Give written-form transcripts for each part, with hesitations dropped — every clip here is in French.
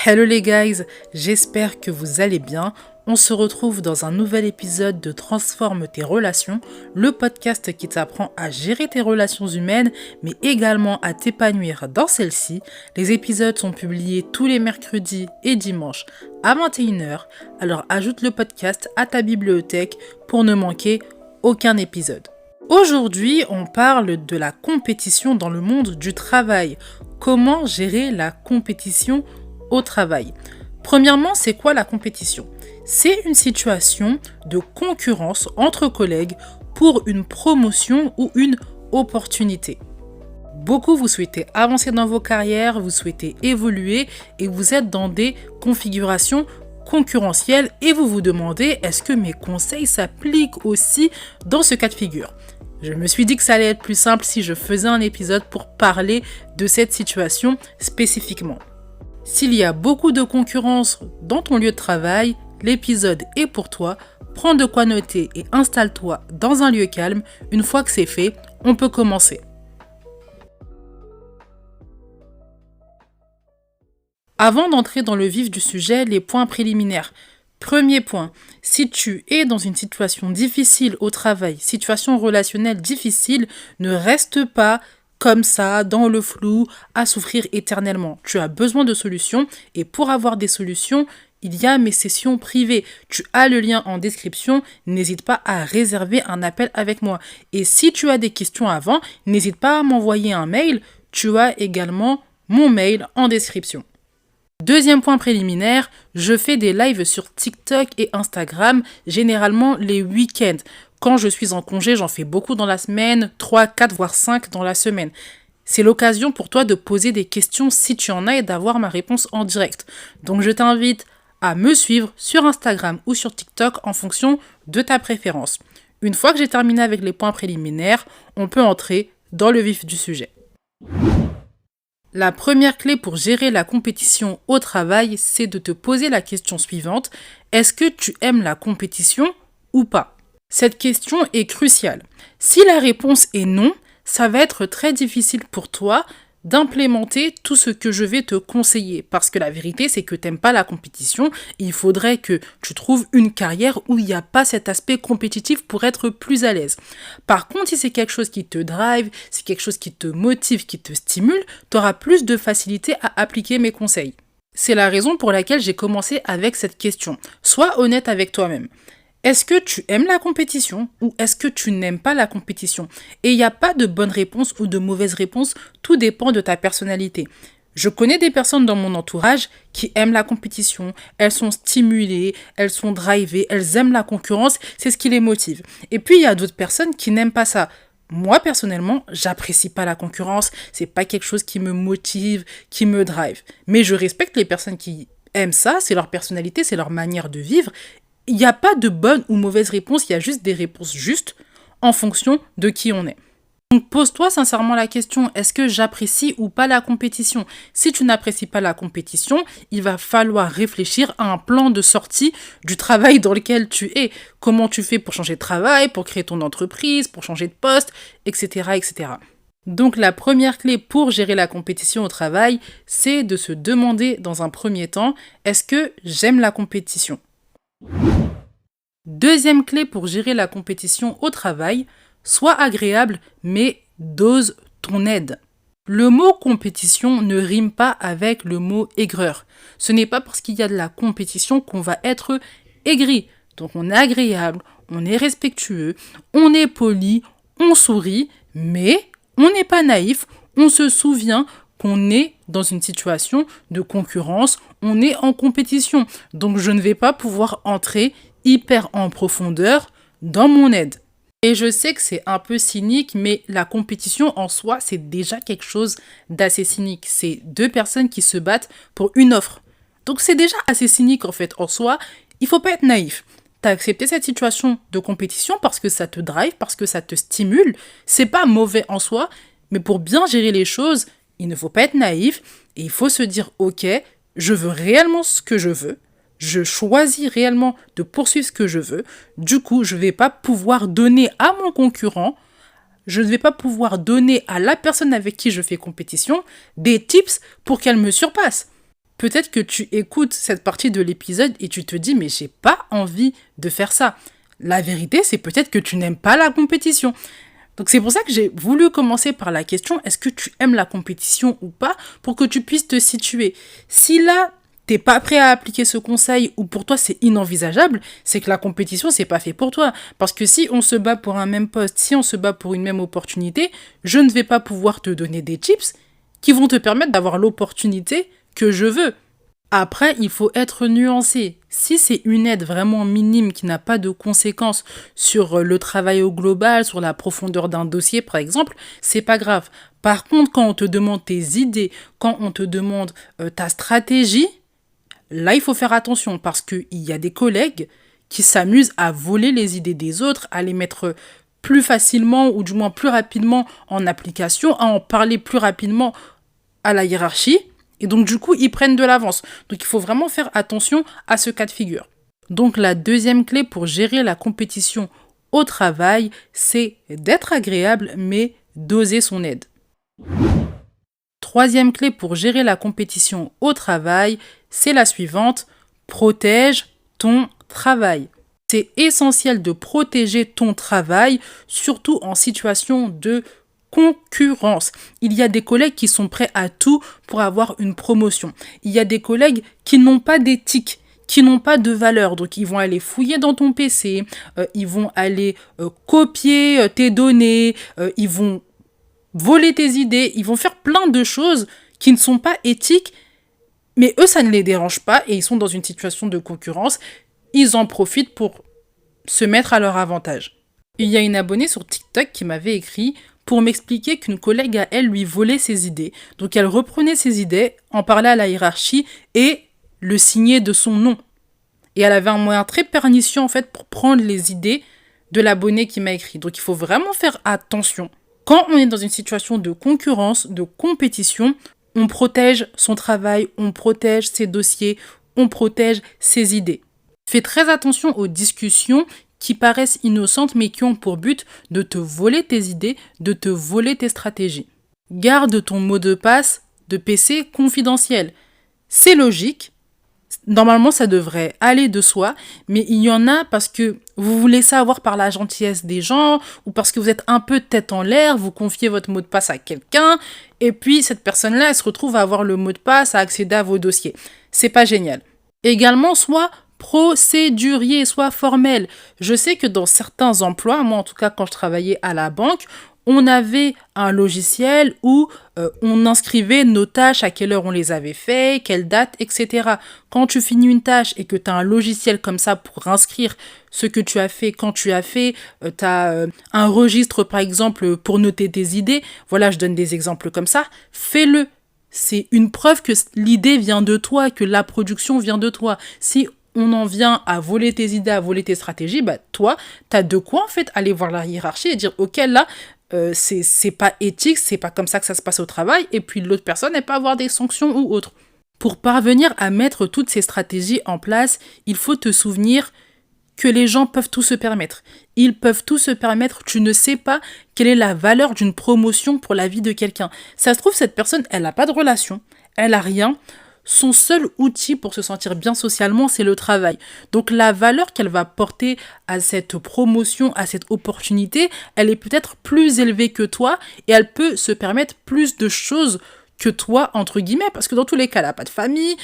Hello les guys, j'espère que vous allez bien. On se retrouve dans un nouvel épisode de Transforme tes relations, le podcast qui t'apprend à gérer tes relations humaines, mais également à t'épanouir dans celles-ci. Les épisodes sont publiés tous les mercredis et dimanches à 21h, alors ajoute le podcast à ta bibliothèque pour ne manquer aucun épisode. Aujourd'hui, on parle de la compétition dans le monde du travail. Comment gérer la compétition au travail? Premièrement, c'est quoi la compétition? C'est une situation de concurrence entre collègues pour une promotion ou une opportunité. Beaucoup vous souhaitez avancer dans vos carrières, vous souhaitez évoluer et vous êtes dans des configurations concurrentielles et vous vous demandez est-ce que mes conseils s'appliquent aussi dans ce cas de figure? Je me suis dit que ça allait être plus simple si je faisais un épisode pour parler de cette situation spécifiquement. S'il y a beaucoup de concurrence dans ton lieu de travail, l'épisode est pour toi. Prends de quoi noter et installe-toi dans un lieu calme. Une fois que c'est fait, on peut commencer. Avant d'entrer dans le vif du sujet, les points préliminaires. Premier point, si tu es dans une situation difficile au travail, situation relationnelle difficile, ne reste pas comme ça, dans le flou, à souffrir éternellement. Tu as besoin de solutions et pour avoir des solutions, il y a mes sessions privées. Tu as le lien en description, n'hésite pas à réserver un appel avec moi. Et si tu as des questions avant, n'hésite pas à m'envoyer un mail. Tu as également mon mail en description. Deuxième point préliminaire, je fais des lives sur TikTok et Instagram, généralement les week-ends. Quand je suis en congé, j'en fais beaucoup dans la semaine, 3, 4, voire 5 dans la semaine. C'est l'occasion pour toi de poser des questions si tu en as et d'avoir ma réponse en direct. Donc je t'invite à me suivre sur Instagram ou sur TikTok en fonction de ta préférence. Une fois que j'ai terminé avec les points préliminaires, on peut entrer dans le vif du sujet. La première clé pour gérer la compétition au travail, c'est de te poser la question suivante. Est-ce que tu aimes la compétition ou pas? Cette question est cruciale. Si la réponse est non, ça va être très difficile pour toi d'implémenter tout ce que je vais te conseiller. Parce que la vérité, c'est que tu n'aimes pas la compétition. Il faudrait que tu trouves une carrière où il n'y a pas cet aspect compétitif pour être plus à l'aise. Par contre, si c'est quelque chose qui te drive, c'est quelque chose qui te motive, qui te stimule, tu auras plus de facilité à appliquer mes conseils. C'est la raison pour laquelle j'ai commencé avec cette question. Sois honnête avec toi-même. Est-ce que tu aimes la compétition ou est-ce que tu n'aimes pas la compétition? Et il n'y a pas de bonne réponse ou de mauvaise réponse, tout dépend de ta personnalité. Je connais des personnes dans mon entourage qui aiment la compétition, elles sont stimulées, elles sont drivées, elles aiment la concurrence, c'est ce qui les motive. Et puis il y a d'autres personnes qui n'aiment pas ça. Moi, personnellement, j'apprécie pas la concurrence, c'est pas quelque chose qui me motive, qui me drive. Mais je respecte les personnes qui aiment ça, c'est leur personnalité, c'est leur manière de vivre. Il n'y a pas de bonne ou mauvaise réponse, il y a juste des réponses justes en fonction de qui on est. Donc pose-toi sincèrement la question, est-ce que j'apprécie ou pas la compétition? Si tu n'apprécies pas la compétition, il va falloir réfléchir à un plan de sortie du travail dans lequel tu es. Comment tu fais pour changer de travail, pour créer ton entreprise, pour changer de poste, etc., etc. Donc la première clé pour gérer la compétition au travail, c'est de se demander dans un premier temps, est-ce que j'aime la compétition? Deuxième clé pour gérer la compétition au travail, sois agréable mais dose ton aide. Le mot compétition ne rime pas avec le mot aigreur. Ce n'est pas parce qu'il y a de la compétition qu'on va être aigri. Donc on est agréable, on est respectueux, on est poli, on sourit, mais on n'est pas naïf, on se souvient qu'on est dans une situation de concurrence, on est en compétition. Donc je ne vais pas pouvoir entrer hyper en profondeur dans mon aide. Et je sais que c'est un peu cynique, mais la compétition en soi, c'est déjà quelque chose d'assez cynique. C'est deux personnes qui se battent pour une offre. Donc c'est déjà assez cynique en fait en soi. Il faut pas être naïf. T'as accepté cette situation de compétition parce que ça te drive, parce que ça te stimule. C'est pas mauvais en soi, mais pour bien gérer les choses, il ne faut pas être naïf et il faut se dire « Ok, je veux réellement ce que je veux. Je choisis réellement de poursuivre ce que je veux. Du coup, je ne vais pas pouvoir donner à mon concurrent, je ne vais pas pouvoir donner à la personne avec qui je fais compétition des tips pour qu'elle me surpasse. Peut-être que tu écoutes cette partie de l'épisode et tu te dis, mais j'ai pas envie de faire ça. La vérité, c'est peut-être que tu n'aimes pas la compétition. Donc c'est pour ça que j'ai voulu commencer par la question, est-ce que tu aimes la compétition ou pas, pour que tu puisses te situer. Si là, t'es pas prêt à appliquer ce conseil ou pour toi c'est inenvisageable, c'est que la compétition c'est pas fait pour toi. Parce que si on se bat pour un même poste, si on se bat pour une même opportunité, je ne vais pas pouvoir te donner des tips qui vont te permettre d'avoir l'opportunité que je veux. Après, il faut être nuancé. Si c'est une aide vraiment minime qui n'a pas de conséquences sur le travail au global, sur la profondeur d'un dossier par exemple, c'est pas grave. Par contre, quand on te demande tes idées, quand on te demande ta stratégie, là il faut faire attention parce qu'il y a des collègues qui s'amusent à voler les idées des autres, à les mettre plus facilement ou du moins plus rapidement en application, à en parler plus rapidement à la hiérarchie. Et donc, du coup, ils prennent de l'avance. Donc, il faut vraiment faire attention à ce cas de figure. Donc, la deuxième clé pour gérer la compétition au travail, c'est d'être agréable, mais d'oser son aide. Troisième clé pour gérer la compétition au travail, c'est la suivante. Protège ton travail. C'est essentiel de protéger ton travail, surtout en situation de concurrence. Il y a des collègues qui sont prêts à tout pour avoir une promotion. Il y a des collègues qui n'ont pas d'éthique, qui n'ont pas de valeur. Donc, ils vont aller fouiller dans ton PC, ils vont aller copier tes données, ils vont voler tes idées, ils vont faire plein de choses qui ne sont pas éthiques, mais eux, ça ne les dérange pas et ils sont dans une situation de concurrence. Ils en profitent pour se mettre à leur avantage. Il y a une abonnée sur TikTok qui m'avait écrit pour m'expliquer qu'une collègue à elle lui volait ses idées. Donc elle reprenait ses idées, en parlait à la hiérarchie et le signait de son nom. Et elle avait un moyen très pernicieux en fait pour prendre les idées de l'abonné qui m'a écrit. Donc il faut vraiment faire attention. Quand on est dans une situation de concurrence, de compétition, on protège son travail, on protège ses dossiers, on protège ses idées. Fais très attention aux discussions qui paraissent innocentes mais qui ont pour but de te voler tes idées, de te voler tes stratégies. Garde ton mot de passe de PC confidentiel. C'est logique. Normalement, ça devrait aller de soi, mais il y en a parce que vous vous laissez avoir par la gentillesse des gens ou parce que vous êtes un peu tête en l'air, vous confiez votre mot de passe à quelqu'un et puis cette personne-là, elle se retrouve à avoir le mot de passe, à accéder à vos dossiers. C'est pas génial. Également, soit procédurier, soit formel. Je sais que dans certains emplois, moi en tout cas quand je travaillais à la banque, on avait un logiciel où on inscrivait nos tâches, à quelle heure on les avait fait, quelle date, etc. Quand tu finis une tâche et que tu as un logiciel comme ça pour inscrire ce que tu as fait, quand tu as fait, tu as un registre par exemple pour noter tes idées, voilà, je donne des exemples comme ça, fais-le. C'est une preuve que l'idée vient de toi, que la production vient de toi. Si on en vient à voler tes idées, à voler tes stratégies, bah toi, t'as de quoi en fait aller voir la hiérarchie et dire ok là, c'est pas éthique, c'est pas comme ça que ça se passe au travail, et puis l'autre personne elle peut avoir des sanctions ou autre. Pour parvenir à mettre toutes ces stratégies en place, il faut te souvenir que les gens peuvent tout se permettre. Ils peuvent tout se permettre, tu ne sais pas quelle est la valeur d'une promotion pour la vie de quelqu'un. Ça se trouve, cette personne, elle n'a pas de relation, elle n'a rien. Son seul outil pour se sentir bien socialement, c'est le travail. Donc la valeur qu'elle va porter à cette promotion, à cette opportunité, elle est peut-être plus élevée que toi et elle peut se permettre plus de choses que toi, entre guillemets, parce que dans tous les cas, elle n'a pas de famille,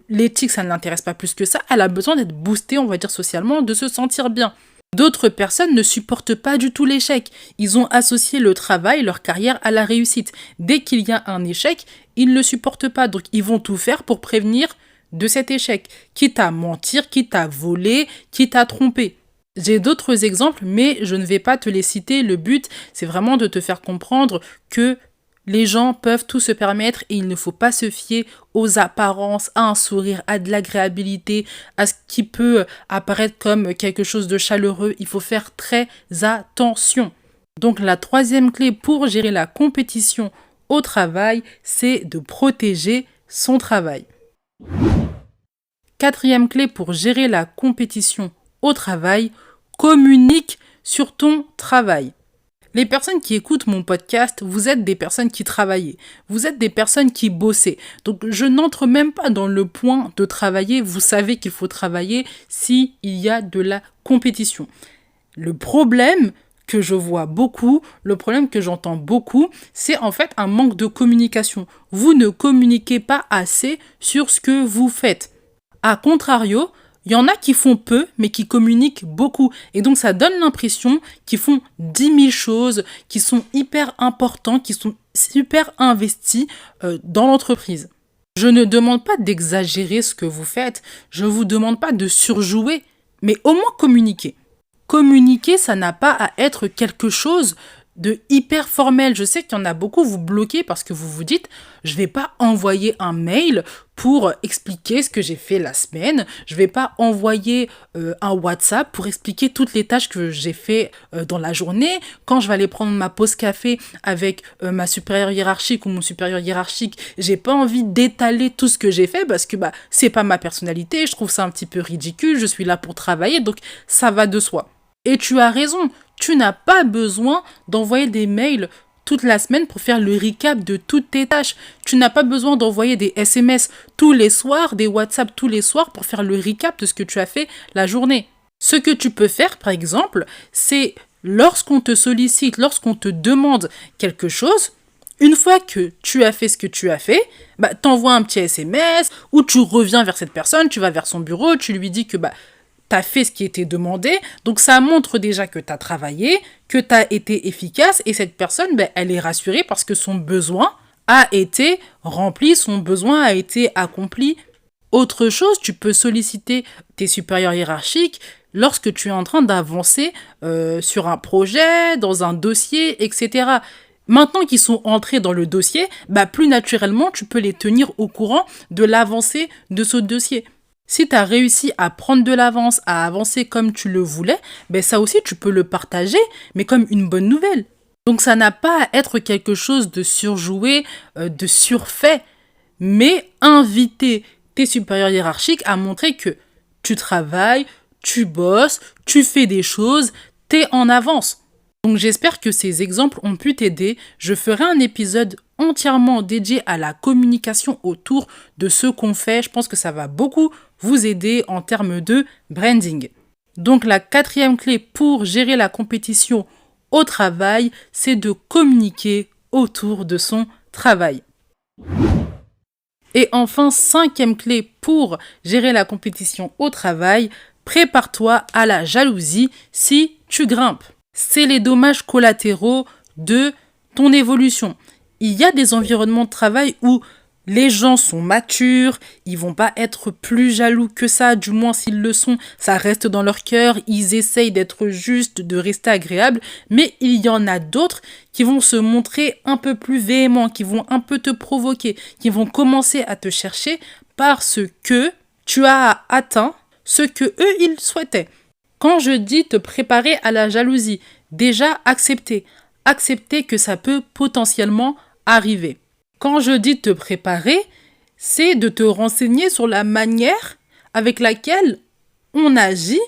l'éthique, ça ne l'intéresse pas plus que ça, elle a besoin d'être boostée, on va dire socialement, de se sentir bien. D'autres personnes ne supportent pas du tout l'échec. Ils ont associé le travail, leur carrière à la réussite. Dès qu'il y a un échec, ils ne le supportent pas. Donc, ils vont tout faire pour prévenir de cet échec. Quitte à mentir, quitte à voler, quitte à tromper. J'ai d'autres exemples, mais je ne vais pas te les citer. Le but, c'est vraiment de te faire comprendre que les gens peuvent tout se permettre et il ne faut pas se fier aux apparences, à un sourire, à de l'agréabilité, à ce qui peut apparaître comme quelque chose de chaleureux. Il faut faire très attention. Donc la troisième clé pour gérer la compétition au travail, c'est de protéger son travail. Quatrième clé pour gérer la compétition au travail, communique sur ton travail. Les personnes qui écoutent mon podcast, vous êtes des personnes qui travaillaient. Vous êtes des personnes qui bossaient. Donc, je n'entre même pas dans le point de travailler. Vous savez qu'il faut travailler s'il y a de la compétition. Le problème que je vois beaucoup, le problème que j'entends beaucoup, c'est en fait un manque de communication. Vous ne communiquez pas assez sur ce que vous faites. A contrario, il y en a qui font peu, mais qui communiquent beaucoup. Et donc, ça donne l'impression qu'ils font 10 000 choses, qui sont hyper importants, qui sont super investis dans l'entreprise. Je ne demande pas d'exagérer ce que vous faites. Je ne vous demande pas de surjouer, mais au moins communiquer. Communiquer, ça n'a pas à être quelque chose de hyper formel. Je sais qu'il y en a beaucoup, vous bloquez parce que vous vous dites, je vais pas envoyer un mail pour expliquer ce que j'ai fait la semaine. Je vais pas envoyer un WhatsApp pour expliquer toutes les tâches que j'ai fait dans la journée. Quand je vais aller prendre ma pause café avec ma supérieure hiérarchique ou mon supérieur hiérarchique, j'ai pas envie d'étaler tout ce que j'ai fait parce que c'est pas ma personnalité. Je trouve ça un petit peu ridicule. Je suis là pour travailler, donc ça va de soi. Et tu as raison. Tu n'as pas besoin d'envoyer des mails toute la semaine pour faire le recap de toutes tes tâches. Tu n'as pas besoin d'envoyer des SMS tous les soirs, des WhatsApp tous les soirs pour faire le recap de ce que tu as fait la journée. Ce que tu peux faire, par exemple, c'est lorsqu'on te sollicite, lorsqu'on te demande quelque chose, une fois que tu as fait ce que tu as fait, t'envoies un petit SMS ou tu reviens vers cette personne, tu vas vers son bureau, tu lui dis que tu as fait ce qui était demandé, donc ça montre déjà que tu as travaillé, que tu as été efficace, et cette personne, elle est rassurée parce que son besoin a été rempli, son besoin a été accompli. Autre chose, tu peux solliciter tes supérieurs hiérarchiques lorsque tu es en train d'avancer sur un projet, dans un dossier, etc. Maintenant qu'ils sont entrés dans le dossier, plus naturellement, tu peux les tenir au courant de l'avancée de ce dossier. Si tu as réussi à prendre de l'avance, à avancer comme tu le voulais, ça aussi tu peux le partager, mais comme une bonne nouvelle. Donc ça n'a pas à être quelque chose de surjoué, de surfait, mais inviter tes supérieurs hiérarchiques à montrer que tu travailles, tu bosses, tu fais des choses, t'es en avance. Donc j'espère que ces exemples ont pu t'aider. Je ferai un épisode entièrement dédié à la communication autour de ce qu'on fait. Je pense que ça va beaucoup vous aider en termes de branding. Donc la 4e clé pour gérer la compétition au travail, c'est de communiquer autour de son travail. Et enfin, 5e clé pour gérer la compétition au travail, prépare-toi à la jalousie si tu grimpes. C'est les dommages collatéraux de ton évolution. Il y a des environnements de travail où les gens sont matures, ils vont pas être plus jaloux que ça, du moins s'ils le sont, ça reste dans leur cœur, ils essayent d'être justes, de rester agréables, mais il y en a d'autres qui vont se montrer un peu plus véhéments, qui vont un peu te provoquer, qui vont commencer à te chercher parce que tu as atteint ce que eux ils souhaitaient. Quand je dis te préparer à la jalousie, déjà accepter que ça peut potentiellement arriver. Quand je dis te préparer, c'est de te renseigner sur la manière avec laquelle on agit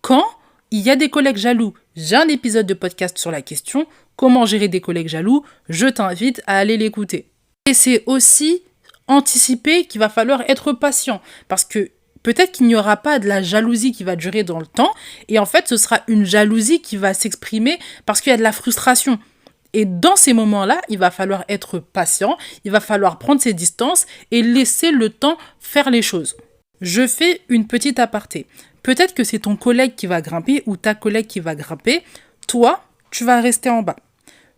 quand il y a des collègues jaloux. J'ai un épisode de podcast sur la question, comment gérer des collègues jaloux, je t'invite à aller l'écouter. Et c'est aussi anticiper qu'il va falloir être patient, parce que peut-être qu'il n'y aura pas de la jalousie qui va durer dans le temps, et en fait, ce sera une jalousie qui va s'exprimer parce qu'il y a de la frustration. Et dans ces moments-là, il va falloir être patient, il va falloir prendre ses distances et laisser le temps faire les choses. Je fais une petite aparté. Peut-être que c'est ton collègue qui va grimper ou ta collègue qui va grimper. Toi, tu vas rester en bas.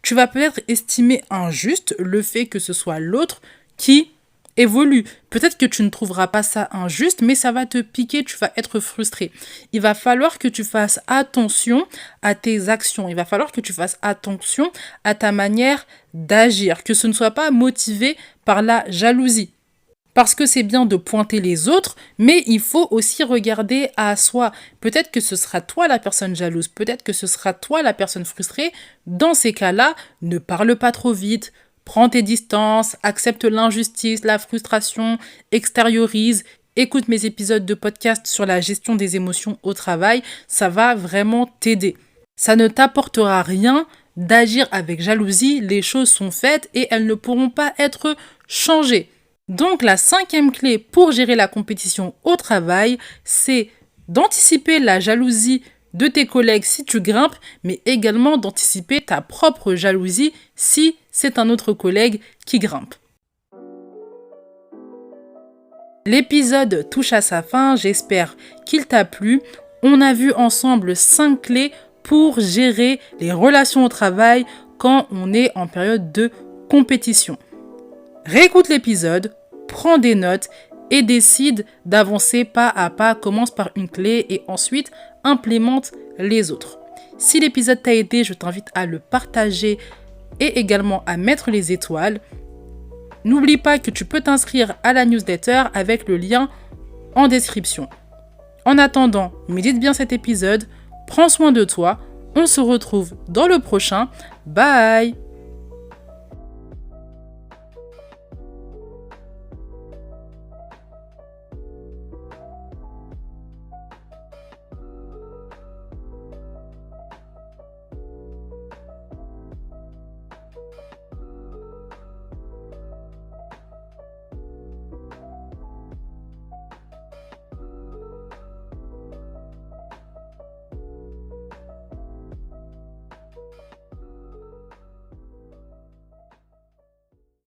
Tu vas peut-être estimer injuste le fait que ce soit l'autre qui évolue. Peut-être que tu ne trouveras pas ça injuste, mais ça va te piquer, tu vas être frustré. Il va falloir que tu fasses attention à tes actions. Il va falloir que tu fasses attention à ta manière d'agir, que ce ne soit pas motivé par la jalousie. Parce que c'est bien de pointer les autres, mais il faut aussi regarder à soi. Peut-être que ce sera toi la personne jalouse, peut-être que ce sera toi la personne frustrée. Dans ces cas-là, ne parle pas trop vite. Prends tes distances, accepte l'injustice, la frustration, extériorise, écoute mes épisodes de podcast sur la gestion des émotions au travail, ça va vraiment t'aider. Ça ne t'apportera rien d'agir avec jalousie, les choses sont faites et elles ne pourront pas être changées. Donc la 5e clé pour gérer la compétition au travail, c'est d'anticiper la jalousie de tes collègues si tu grimpes, mais également d'anticiper ta propre jalousie si c'est un autre collègue qui grimpe. L'épisode touche à sa fin, j'espère qu'il t'a plu. On a vu ensemble 5 clés pour gérer les relations au travail quand on est en période de compétition. Réécoute l'épisode, prends des notes et décide d'avancer pas à pas. Commence par une clé et ensuite implémente les autres. Si l'épisode t'a aidé, je t'invite à le partager et également à mettre les étoiles. N'oublie pas que tu peux t'inscrire à la newsletter avec le lien en description. En attendant, médite bien cet épisode, prends soin de toi, on se retrouve dans le prochain. Bye!